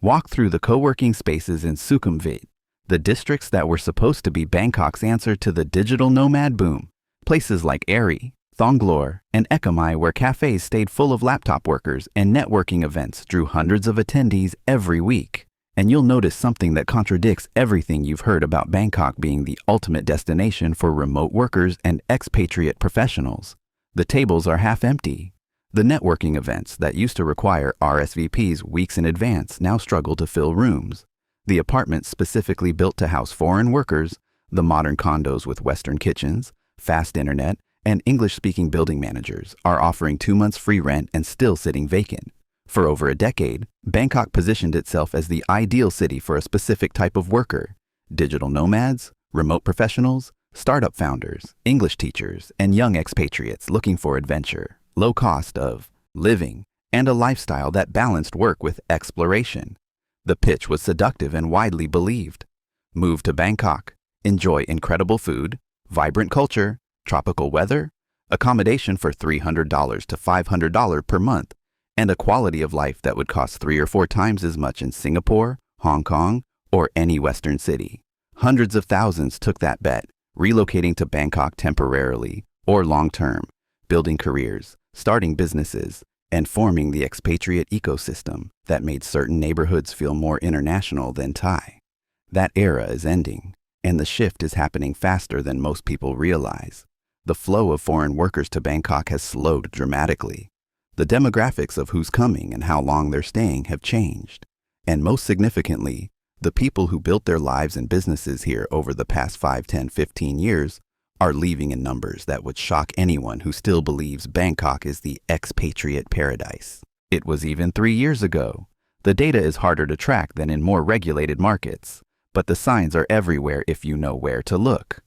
Walk through the co-working spaces in Sukhumvit, the districts that were supposed to be Bangkok's answer to the digital nomad boom. Places like Airy, Thonglor, and Ekamai, where cafes stayed full of laptop workers and networking events drew hundreds of attendees every week. And you'll notice something that contradicts everything you've heard about Bangkok being the ultimate destination for remote workers and expatriate professionals. The tables are half empty. The networking events that used to require RSVPs weeks in advance now struggle to fill rooms. The apartments specifically built to house foreign workers, the modern condos with Western kitchens, fast internet, and English-speaking building managers are offering 2 months free rent and still sitting vacant. For over a decade, Bangkok positioned itself as the ideal city for a specific type of worker: digital nomads, remote professionals, startup founders, English teachers, and young expatriates looking for adventure, low cost of living, and a lifestyle that balanced work with exploration. The pitch was seductive and widely believed. Move to Bangkok, enjoy incredible food, vibrant culture, tropical weather, accommodation for $300 to $500 per month, and a quality of life that would cost 3 or 4 times as much in Singapore, Hong Kong, or any Western city. Hundreds of thousands took that bet, relocating to Bangkok temporarily or long-term, building careers, starting businesses, and forming the expatriate ecosystem that made certain neighborhoods feel more international than Thai. That era is ending, and the shift is happening faster than most people realize. The flow of foreign workers to Bangkok has slowed dramatically. The demographics of who's coming and how long they're staying have changed. And most significantly, the people who built their lives and businesses here over the past 5, 10, 15 years are leaving in numbers that would shock anyone who still believes Bangkok is the expatriate paradise. It was even 3 years ago. The data is harder to track than in more regulated markets, but the signs are everywhere if you know where to look.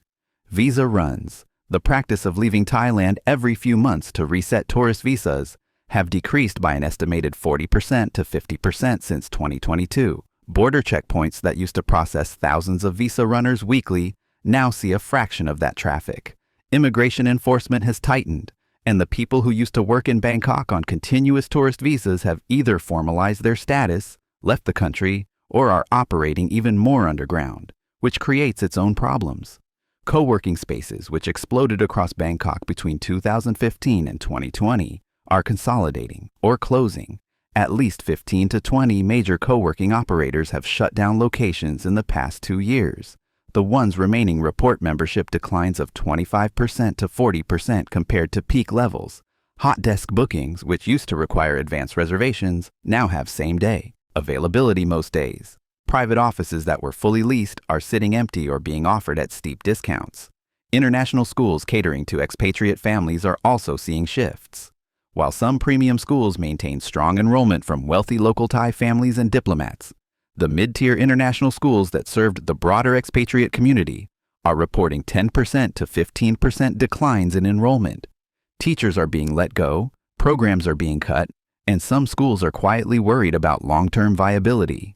Visa runs, the practice of leaving Thailand every few months to reset tourist visas, have decreased by an estimated 40% to 50% since 2022. Border checkpoints that used to process thousands of visa runners weekly now see a fraction of that traffic. Immigration enforcement has tightened, and the people who used to work in Bangkok on continuous tourist visas have either formalized their status, left the country, or are operating even more underground, which creates its own problems. Co-working spaces, which exploded across Bangkok between 2015 and 2020, are consolidating or closing. At least 15 to 20 major co-working operators have shut down locations in the past 2 years. The ones remaining report membership declines of 25% to 40% compared to peak levels. Hot desk bookings, which used to require advance reservations, now have same-day availability most days. Private offices that were fully leased are sitting empty or being offered at steep discounts. International schools catering to expatriate families are also seeing shifts. While some premium schools maintain strong enrollment from wealthy local Thai families and diplomats, the mid-tier international schools that served the broader expatriate community are reporting 10% to 15% declines in enrollment. Teachers are being let go, programs are being cut, and some schools are quietly worried about long-term viability.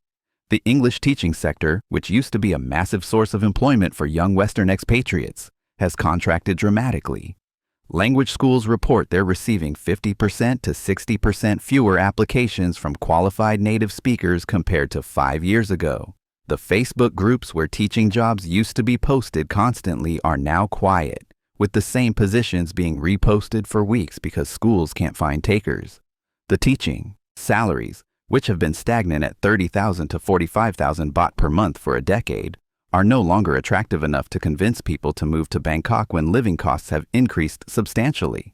The English teaching sector, which used to be a massive source of employment for young Western expatriates, has contracted dramatically. Language schools report they're receiving 50% to 60% fewer applications from qualified native speakers compared to 5 years ago. The Facebook groups where teaching jobs used to be posted constantly are now quiet, with the same positions being reposted for weeks because schools can't find takers. The teaching salaries, which have been stagnant at 30,000 to 45,000 baht per month for a decade, are no longer attractive enough to convince people to move to Bangkok when living costs have increased substantially.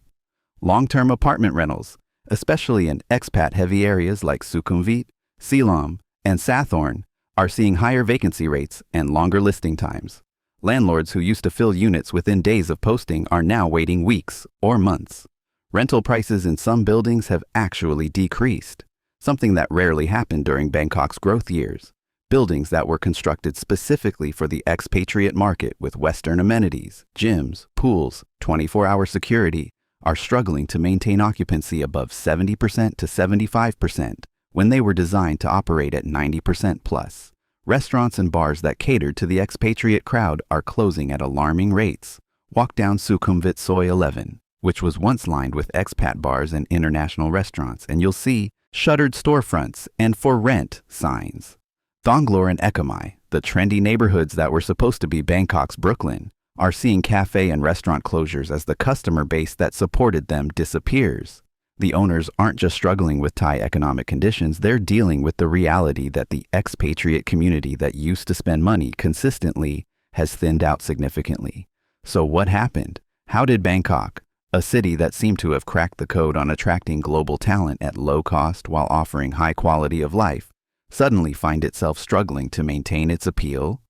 Long-term apartment rentals, especially in expat-heavy areas like Sukhumvit, Silom, and Sathorn, are seeing higher vacancy rates and longer listing times. Landlords who used to fill units within days of posting are now waiting weeks or months. Rental prices in some buildings have actually decreased, something that rarely happened during Bangkok's growth years. Buildings that were constructed specifically for the expatriate market with Western amenities, gyms, pools, 24-hour security, are struggling to maintain occupancy above 70% to 75% when they were designed to operate at 90% plus. Restaurants and bars that catered to the expatriate crowd are closing at alarming rates. Walk down Sukhumvit Soi 11, which was once lined with expat bars and international restaurants, and you'll see shuttered storefronts, and for rent signs. Thonglor and Ekamai, the trendy neighborhoods that were supposed to be Bangkok's Brooklyn, are seeing cafe and restaurant closures as the customer base that supported them disappears. The owners aren't just struggling with Thai economic conditions, they're dealing with the reality that the expatriate community that used to spend money consistently has thinned out significantly. So what happened? How did Bangkok, a city that seemed to have cracked the code on attracting global talent at low cost while offering high quality of life, suddenly find itself struggling to maintain its appeal?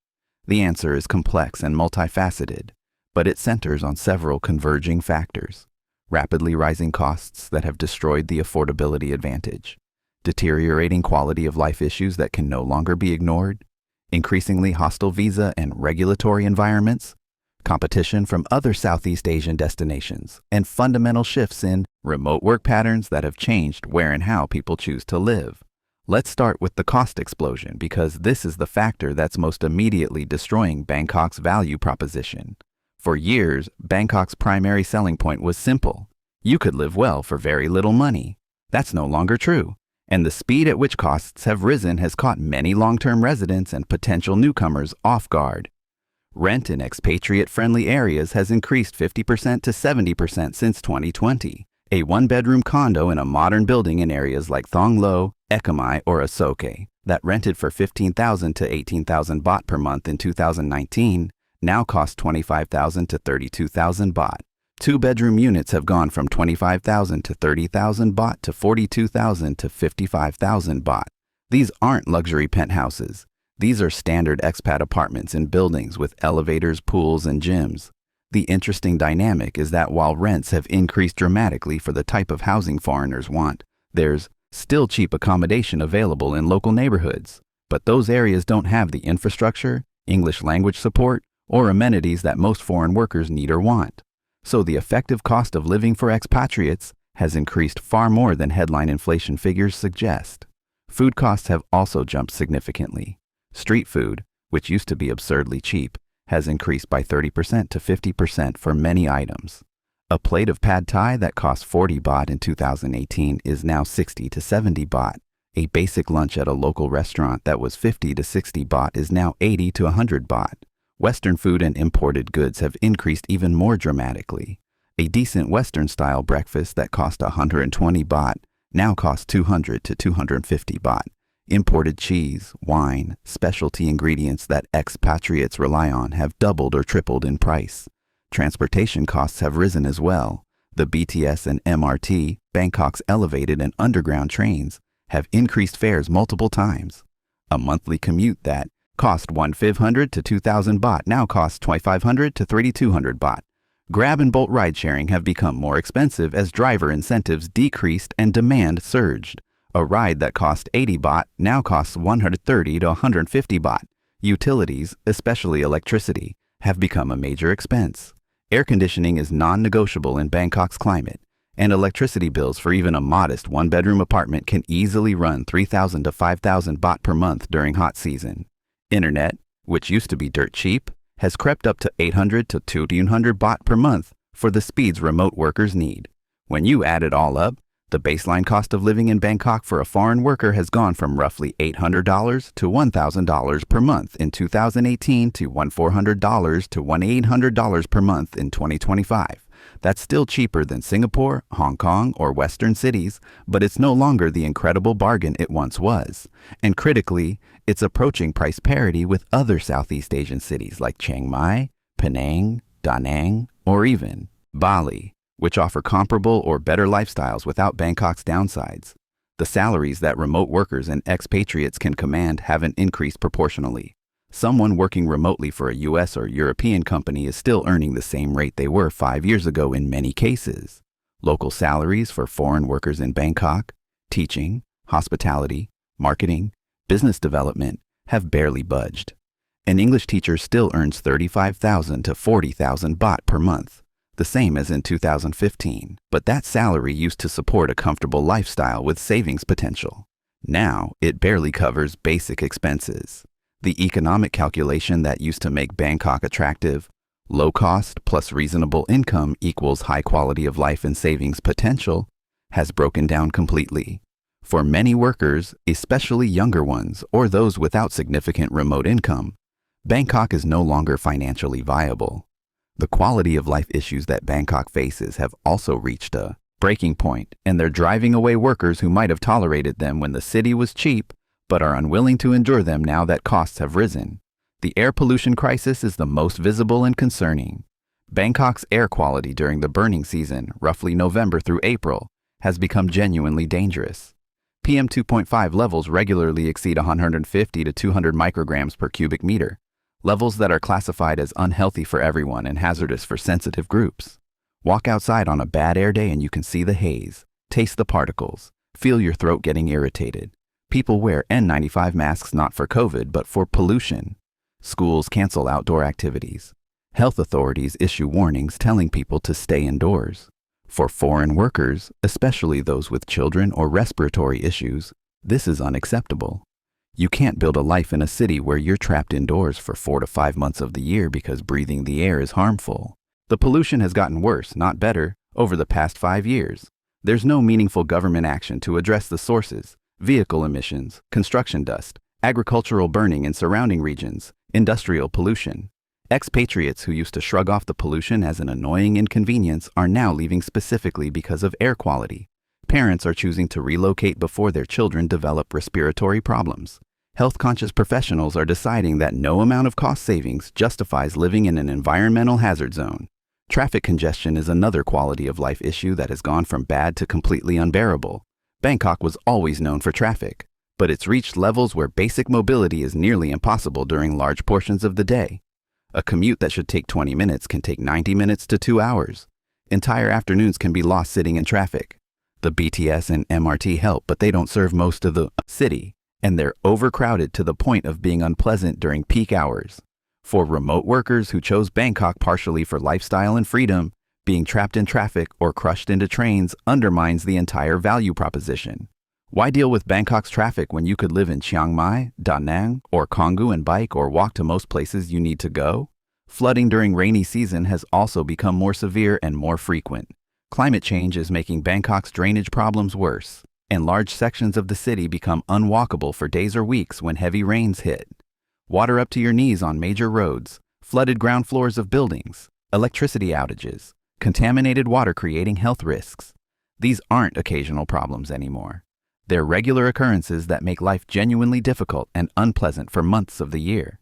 The answer is complex and multifaceted, but it centers on several converging factors. Rapidly rising costs that have destroyed the affordability advantage, deteriorating quality of life issues that can no longer be ignored, increasingly hostile visa and regulatory environments, competition from other Southeast Asian destinations, and fundamental shifts in remote work patterns that have changed where and how people choose to live. Let's start with the cost explosion because this is the factor that's most immediately destroying Bangkok's value proposition. For years, Bangkok's primary selling point was simple. You could live well for very little money. That's no longer true, and the speed at which costs have risen has caught many long-term residents and potential newcomers off guard. Rent in expatriate-friendly areas has increased 50% to 70% since 2020. A one-bedroom condo in a modern building in areas like Thong Lo, Ekamai, or Asoke that rented for 15,000 to 18,000 baht per month in 2019 now cost 25,000 to 32,000 baht. Two-bedroom units have gone from 25,000 to 30,000 baht to 42,000 to 55,000 baht. These aren't luxury penthouses. These are standard expat apartments in buildings with elevators, pools, and gyms. The interesting dynamic is that while rents have increased dramatically for the type of housing foreigners want, there's still cheap accommodation available in local neighborhoods. But those areas don't have the infrastructure, English language support, or amenities that most foreign workers need or want. So the effective cost of living for expatriates has increased far more than headline inflation figures suggest. Food costs have also jumped significantly. Street food, which used to be absurdly cheap, has increased by 30% to 50% for many items. A plate of pad thai that cost 40 baht in 2018 is now 60 to 70 baht. A basic lunch at a local restaurant that was 50 to 60 baht is now 80 to 100 baht. Western food and imported goods have increased even more dramatically. A decent Western-style breakfast that cost 120 baht now costs 200 to 250 baht. Imported cheese, wine, specialty ingredients that expatriates rely on have doubled or tripled in price. Transportation costs have risen as well. The BTS and MRT, Bangkok's elevated and underground trains, have increased fares multiple times. A monthly commute that cost 1,500 to 2,000 baht now costs 2,500 to 3,200 baht. Grab and Bolt ride-sharing have become more expensive as driver incentives decreased and demand surged. A ride that cost 80 baht now costs 130 to 150 baht. Utilities, especially electricity, have become a major expense. Air conditioning is non-negotiable in Bangkok's climate, and electricity bills for even a modest one-bedroom apartment can easily run 3,000 to 5,000 baht per month during hot season. Internet, which used to be dirt cheap, has crept up to 800 to 2,200 baht per month for the speeds remote workers need. When you add it all up, the baseline cost of living in Bangkok for a foreign worker has gone from roughly $800 to $1,000 per month in 2018 to $1,400 to $1,800 per month in 2025. That's still cheaper than Singapore, Hong Kong, or Western cities, but it's no longer the incredible bargain it once was. And critically, it's approaching price parity with other Southeast Asian cities like Chiang Mai, Penang, Da Nang, or even Bali, which offer comparable or better lifestyles without Bangkok's downsides. The salaries that remote workers and expatriates can command haven't increased proportionally. Someone working remotely for a US or European company is still earning the same rate they were 5 years ago in many cases. Local salaries for foreign workers in Bangkok, teaching, hospitality, marketing, business development have barely budged. An English teacher still earns 35,000 to 40,000 baht per month, the same as in 2015, but that salary used to support a comfortable lifestyle with savings potential. Now, it barely covers basic expenses. The economic calculation that used to make Bangkok attractive, low cost plus reasonable income equals high quality of life and savings potential, has broken down completely. For many workers, especially younger ones or those without significant remote income, Bangkok is no longer financially viable. The quality of life issues that Bangkok faces have also reached a breaking point, and they're driving away workers who might have tolerated them when the city was cheap, but are unwilling to endure them now that costs have risen. The air pollution crisis is the most visible and concerning. Bangkok's air quality during the burning season, roughly November through April, has become genuinely dangerous. PM 2.5 levels regularly exceed 150 to 200 micrograms per cubic meter, levels that are classified as unhealthy for everyone and hazardous for sensitive groups. Walk outside on a bad air day and you can see the haze, taste the particles, feel your throat getting irritated. People wear N95 masks not for COVID but for pollution. Schools cancel outdoor activities. Health authorities issue warnings telling people to stay indoors. For foreign workers, especially those with children or respiratory issues, this is unacceptable. You can't build a life in a city where you're trapped indoors for 4 to 5 months of the year because breathing the air is harmful. The pollution has gotten worse, not better, over the past 5 years. There's no meaningful government action to address the sources: vehicle emissions, construction dust, agricultural burning in surrounding regions, industrial pollution. Expatriates who used to shrug off the pollution as an annoying inconvenience are now leaving specifically because of air quality. Parents are choosing to relocate before their children develop respiratory problems. Health-conscious professionals are deciding that no amount of cost savings justifies living in an environmental hazard zone. Traffic congestion is another quality of life issue that has gone from bad to completely unbearable. Bangkok was always known for traffic, but it's reached levels where basic mobility is nearly impossible during large portions of the day. A commute that should take 20 minutes can take 90 minutes to 2 hours. Entire afternoons can be lost sitting in traffic. The BTS and MRT help, but they don't serve most of the city, and they're overcrowded to the point of being unpleasant during peak hours. For remote workers who chose Bangkok partially for lifestyle and freedom, being trapped in traffic or crushed into trains undermines the entire value proposition. Why deal with Bangkok's traffic when you could live in Chiang Mai, Da Nang, or Canggu and bike or walk to most places you need to go? Flooding during rainy season has also become more severe and more frequent. Climate change is making Bangkok's drainage problems worse, and large sections of the city become unwalkable for days or weeks when heavy rains hit. Water up to your knees on major roads, flooded ground floors of buildings, electricity outages, contaminated water creating health risks. These aren't occasional problems anymore. They're regular occurrences that make life genuinely difficult and unpleasant for months of the year.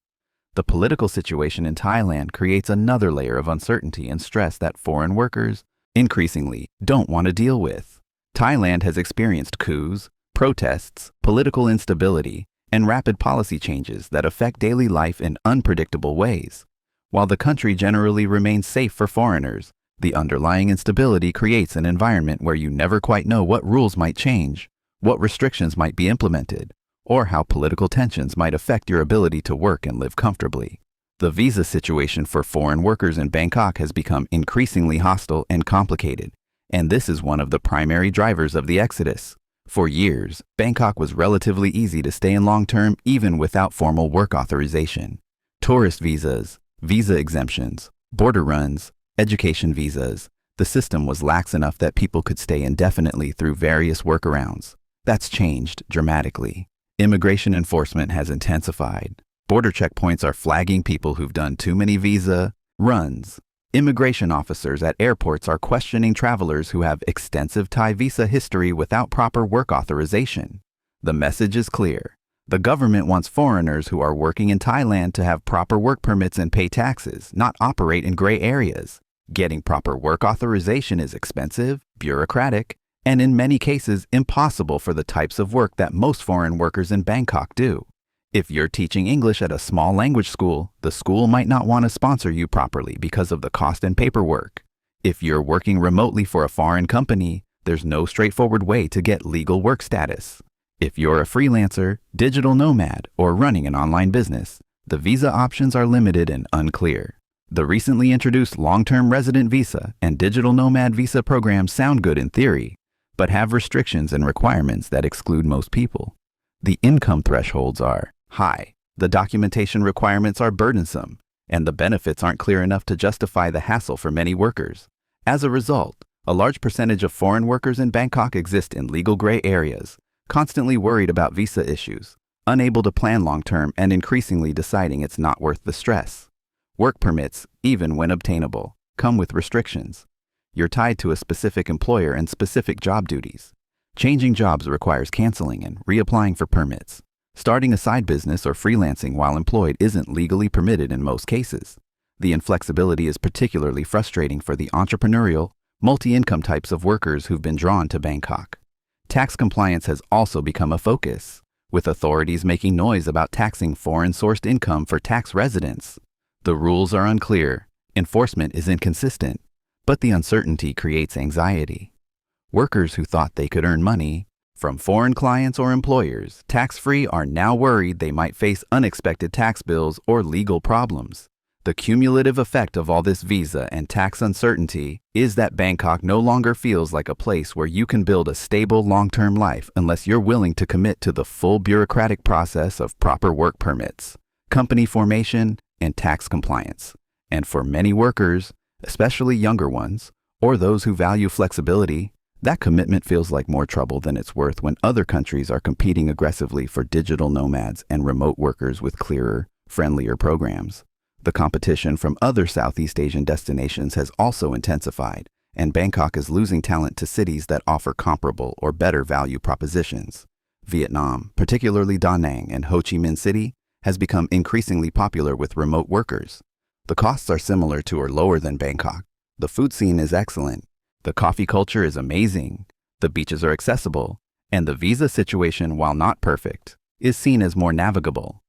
The political situation in Thailand creates another layer of uncertainty and stress that foreign workers increasingly don't want to deal with. Thailand has experienced coups, protests, political instability, and rapid policy changes that affect daily life in unpredictable ways. While the country generally remains safe for foreigners, the underlying instability creates an environment where you never quite know what rules might change, what restrictions might be implemented, or how political tensions might affect your ability to work and live comfortably. The visa situation for foreign workers in Bangkok has become increasingly hostile and complicated, and this is one of the primary drivers of the exodus. For years, Bangkok was relatively easy to stay in long-term even without formal work authorization. Tourist visas, visa exemptions, border runs, education visas. The system was lax enough that people could stay indefinitely through various workarounds. That's changed dramatically. Immigration enforcement has intensified. Border checkpoints are flagging people who've done too many visa runs. Immigration officers at airports are questioning travelers who have extensive Thai visa history without proper work authorization. The message is clear. The government wants foreigners who are working in Thailand to have proper work permits and pay taxes, not operate in gray areas. Getting proper work authorization is expensive, bureaucratic, and in many cases impossible for the types of work that most foreign workers in Bangkok do. If you're teaching English at a small language school, the school might not want to sponsor you properly because of the cost and paperwork. If you're working remotely for a foreign company, there's no straightforward way to get legal work status. If you're a freelancer, digital nomad, or running an online business, the visa options are limited and unclear. The recently introduced long-term resident visa and digital nomad visa programs sound good in theory, but have restrictions and requirements that exclude most people. The income thresholds are high, the documentation requirements are burdensome, and the benefits aren't clear enough to justify the hassle for many workers. As a result, a large percentage of foreign workers in Bangkok exist in legal gray areas, constantly worried about visa issues, unable to plan long-term, and increasingly deciding it's not worth the stress. Work permits, even when obtainable, come with restrictions. You're tied to a specific employer and specific job duties. Changing jobs requires canceling and reapplying for permits. Starting a side business or freelancing while employed isn't legally permitted in most cases. The inflexibility is particularly frustrating for the entrepreneurial, multi-income types of workers who've been drawn to Bangkok. Tax compliance has also become a focus, with authorities making noise about taxing foreign-sourced income for tax residents. The rules are unclear, enforcement is inconsistent, but the uncertainty creates anxiety. Workers who thought they could earn money from foreign clients or employers tax-free are now worried they might face unexpected tax bills or legal problems. The cumulative effect of all this visa and tax uncertainty is that Bangkok no longer feels like a place where you can build a stable long-term life unless you're willing to commit to the full bureaucratic process of proper work permits, company formation, and tax compliance. And for many workers, especially younger ones, or those who value flexibility, that commitment feels like more trouble than it's worth when other countries are competing aggressively for digital nomads and remote workers with clearer, friendlier programs. The competition from other Southeast Asian destinations has also intensified, and Bangkok is losing talent to cities that offer comparable or better value propositions. Vietnam, particularly Da Nang and Ho Chi Minh City, has become increasingly popular with remote workers. The costs are similar to or lower than Bangkok. The food scene is excellent. The coffee culture is amazing. The beaches are accessible. And the visa situation, while not perfect, is seen as more navigable.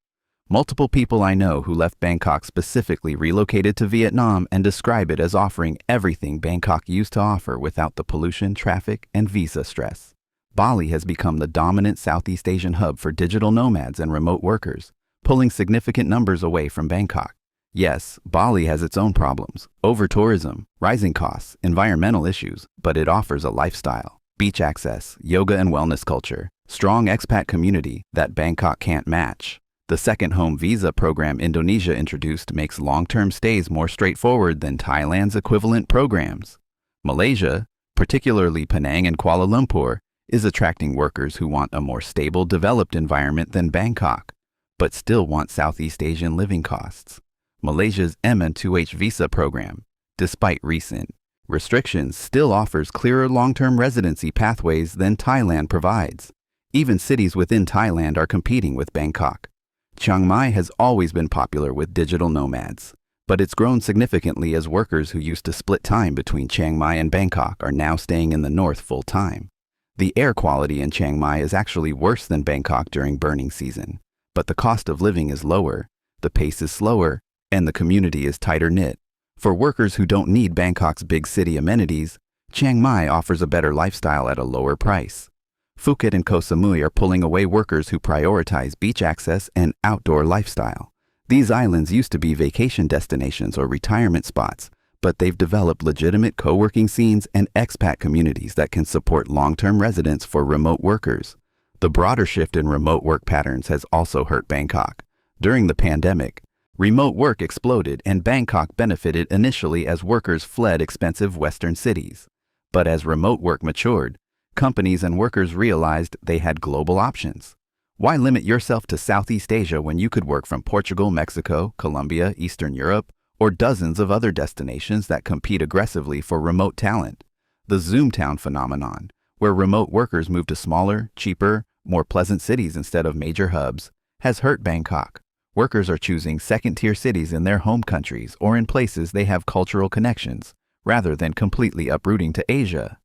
Multiple people I know who left Bangkok specifically relocated to Vietnam and describe it as offering everything Bangkok used to offer without the pollution, traffic, and visa stress. Bali has become the dominant Southeast Asian hub for digital nomads and remote workers, pulling significant numbers away from Bangkok. Yes, Bali has its own problems, over-tourism, rising costs, environmental issues, but it offers a lifestyle, beach access, yoga and wellness culture, strong expat community that Bangkok can't match. The second home visa program Indonesia introduced makes long-term stays more straightforward than Thailand's equivalent programs. Malaysia, particularly Penang and Kuala Lumpur, is attracting workers who want a more stable, developed environment than Bangkok, but still want Southeast Asian living costs. Malaysia's MN2H visa program, despite recent restrictions, still offers clearer long-term residency pathways than Thailand provides. Even cities within Thailand are competing with Bangkok. Chiang Mai has always been popular with digital nomads, but it's grown significantly as workers who used to split time between Chiang Mai and Bangkok are now staying in the north full-time. The air quality in Chiang Mai is actually worse than Bangkok during burning season, but the cost of living is lower, the pace is slower, and the community is tighter-knit. For workers who don't need Bangkok's big city amenities, Chiang Mai offers a better lifestyle at a lower price. Phuket and Koh Samui are pulling away workers who prioritize beach access and outdoor lifestyle. These islands used to be vacation destinations or retirement spots, but they've developed legitimate co-working scenes and expat communities that can support long-term residents for remote workers. The broader shift in remote work patterns has also hurt Bangkok. During the pandemic, remote work exploded and Bangkok benefited initially as workers fled expensive Western cities. But as remote work matured, companies and workers realized they had global options. Why limit yourself to Southeast Asia when you could work from Portugal, Mexico, Colombia, Eastern Europe, or dozens of other destinations that compete aggressively for remote talent? The Zoomtown phenomenon, where remote workers move to smaller, cheaper, more pleasant cities instead of major hubs, has hurt Bangkok. Workers are choosing second-tier cities in their home countries or in places they have cultural connections, rather than completely uprooting to Asia.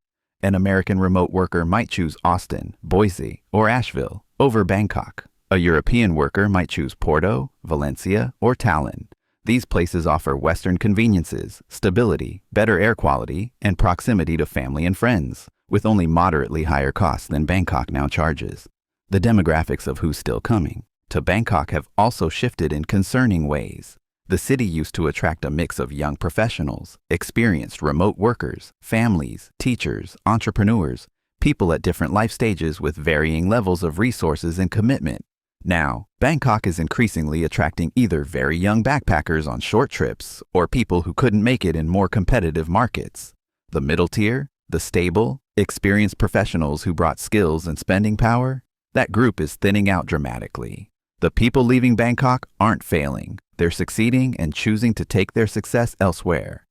An American remote worker might choose Austin, Boise, or Asheville over Bangkok. A European worker might choose Porto, Valencia, or Tallinn. These places offer Western conveniences, stability, better air quality, and proximity to family and friends, with only moderately higher costs than Bangkok now charges. The demographics of who's still coming to Bangkok have also shifted in concerning ways. The city used to attract a mix of young professionals, experienced remote workers, families, teachers, entrepreneurs, people at different life stages with varying levels of resources and commitment. Now, Bangkok is increasingly attracting either very young backpackers on short trips or people who couldn't make it in more competitive markets. The middle tier, the stable, Experienced professionals who brought skills and spending power, that group is thinning out dramatically. The people leaving Bangkok aren't failing. They're succeeding and choosing to take their success elsewhere.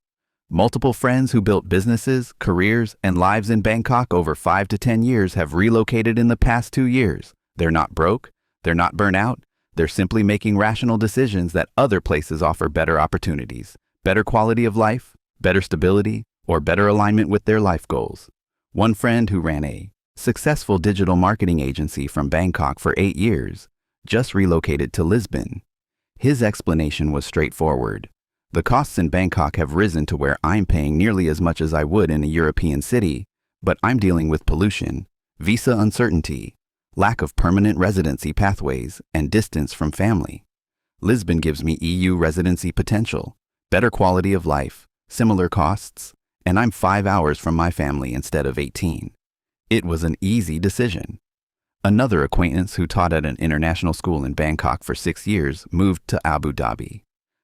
Multiple friends who built businesses, careers, and lives in Bangkok over 5 to 10 years have relocated in the past 2 years. They're not broke, they're not burnt out, they're simply making rational decisions that other places offer better opportunities, better quality of life, better stability, or better alignment with their life goals. One friend who ran a successful digital marketing agency from Bangkok for 8 years just relocated to Lisbon. His explanation was straightforward. The costs in Bangkok have risen to where I'm paying nearly as much as I would in a European city, but I'm dealing with pollution, visa uncertainty, lack of permanent residency pathways, and distance from family. Lisbon gives me EU residency potential, better quality of life, similar costs, and I'm 5 hours from my family instead of 18. It was an easy decision. Another acquaintance who taught at an international school in Bangkok for 6 years moved to Abu Dhabi.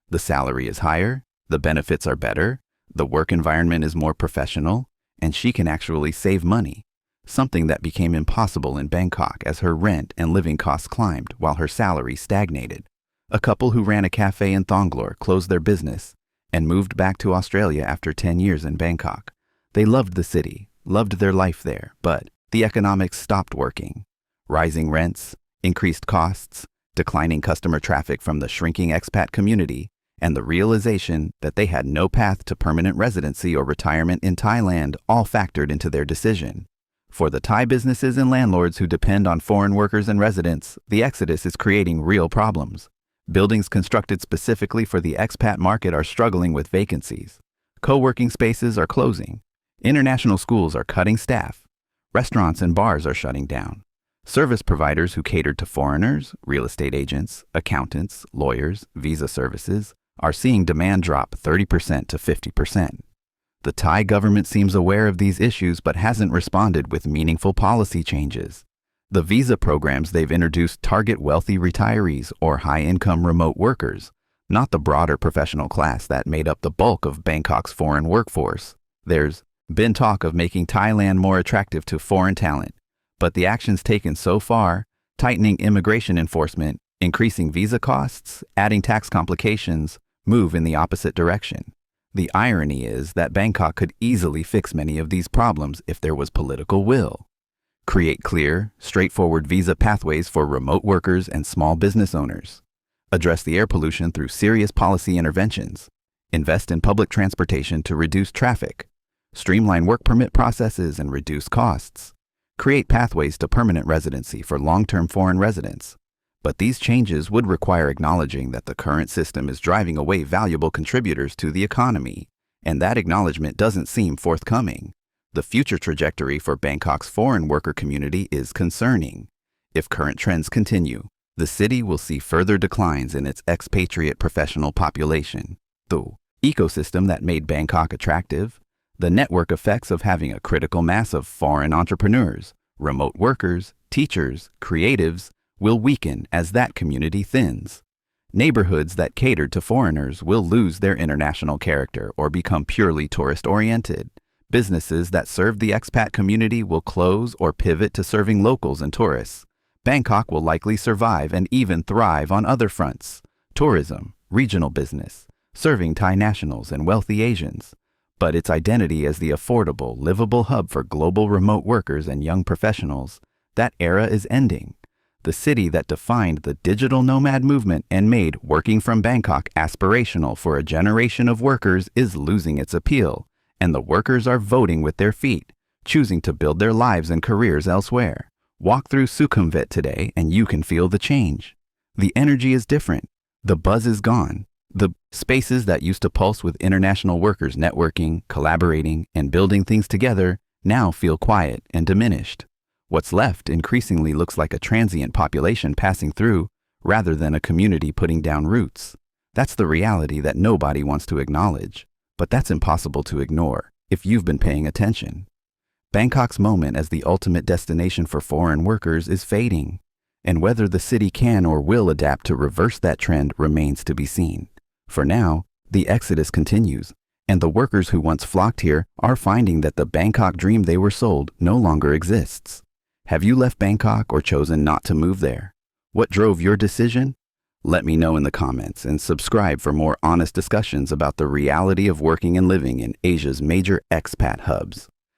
The salary is higher, the benefits are better, the work environment is more professional, and she can actually save money, something that became impossible in Bangkok as her rent and living costs climbed while her salary stagnated. A couple who ran a cafe in Thonglor closed their business and moved back to Australia after 10 years in Bangkok. They loved the city, loved their life there, but the economics stopped working. Rising rents, increased costs, declining customer traffic from the shrinking expat community, and the realization that they had no path to permanent residency or retirement in Thailand all factored into their decision. For the Thai businesses and landlords who depend on foreign workers and residents, the exodus is creating real problems. Buildings constructed specifically for the expat market are struggling with vacancies. Co-working spaces are closing. International schools are cutting staff. Restaurants and bars are shutting down. Service providers who catered to foreigners, real estate agents, accountants, lawyers, visa services, are seeing demand drop 30% to 50%. The Thai government seems aware of these issues but hasn't responded with meaningful policy changes. The visa programs they've introduced target wealthy retirees or high-income remote workers, not the broader professional class that made up the bulk of Bangkok's foreign workforce. There's been talk of making Thailand more attractive to foreign talent, but the actions taken so far, tightening immigration enforcement, increasing visa costs, adding tax complications, move in the opposite direction. The irony is that Bangkok could easily fix many of these problems if there was political will. Create clear, straightforward visa pathways for remote workers and small business owners. Address the air pollution through serious policy interventions. Invest in public transportation to reduce traffic. Streamline work permit processes and reduce costs. Create pathways to permanent residency for long-term foreign residents. But these changes would require acknowledging that the current system is driving away valuable contributors to the economy, and that acknowledgement doesn't seem forthcoming. The future trajectory for Bangkok's foreign worker community is concerning. If current trends continue, the city will see further declines in its expatriate professional population. The ecosystem that made Bangkok attractive, the network effects of having a critical mass of foreign entrepreneurs, remote workers, teachers, creatives, will weaken as that community thins. Neighborhoods that catered to foreigners will lose their international character or become purely tourist-oriented. Businesses that serve the expat community will close or pivot to serving locals and tourists. Bangkok will likely survive and even thrive on other fronts: tourism, regional business, serving Thai nationals and wealthy Asians. But its identity as the affordable, livable hub for global remote workers and young professionals, that era is ending. The city that defined the digital nomad movement and made working from Bangkok aspirational for a generation of workers is losing its appeal, and the workers are voting with their feet, choosing to build their lives and careers elsewhere. Walk through Sukhumvit today and you can feel the change. The energy is different. The buzz is gone. The spaces that used to pulse with international workers networking, collaborating, and building things together now feel quiet and diminished. What's left increasingly looks like a transient population passing through rather than a community putting down roots. That's the reality that nobody wants to acknowledge, but that's impossible to ignore if you've been paying attention. Bangkok's moment as the ultimate destination for foreign workers is fading, and whether the city can or will adapt to reverse that trend remains to be seen. For now, the exodus continues, And the workers who once flocked here are finding that the Bangkok dream they were sold no longer exists. Have you left Bangkok or chosen not to move there? What drove your decision? Let me know in the comments and subscribe for more honest discussions about the reality of working and living in Asia's major expat hubs.